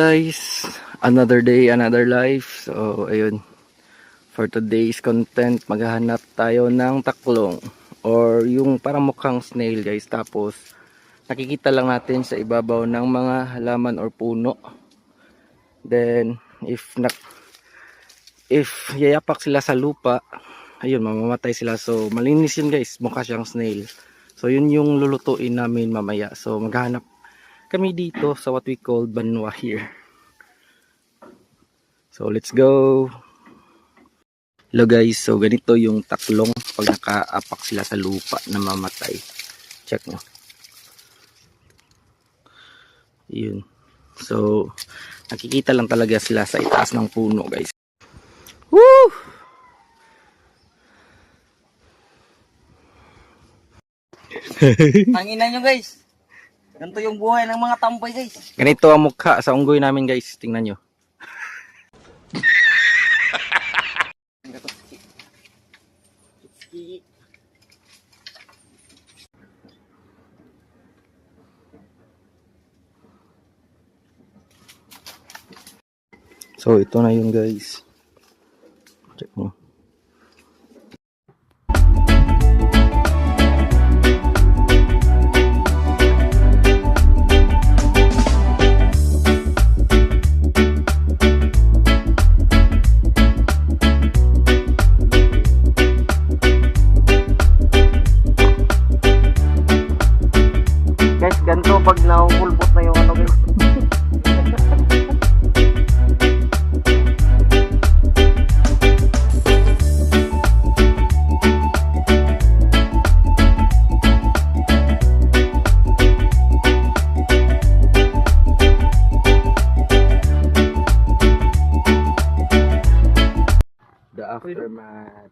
Guys, another day, another life. So ayun, for today's content maghahanap tayo ng taklong or yung parang mukhang snail guys. Tapos nakikita lang natin sa ibabaw ng mga halaman or puno. Then if yayapak sila sa lupa, ayun, mamamatay sila. So malinis yun guys, mukha siyang snail. So yun yung lulutuin namin mamaya. So maghahanap kami dito sa what we call banwa here. So let's go. Hello guys, so ganito yung taklong pag nakaapak sila sa lupa na mamatay. Check mo. Yun. So nakikita lang talaga sila sa itaas ng puno guys. Woo! Tangina nyo guys. Ganito yung buhay ng mga tambay guys. Ganito ang mukha sa unggoy namin guys. Tingnan nyo. So ito na yun guys. Check mo. Guys, ganito pag nahuhulbot na yung ano guys. The aftermath.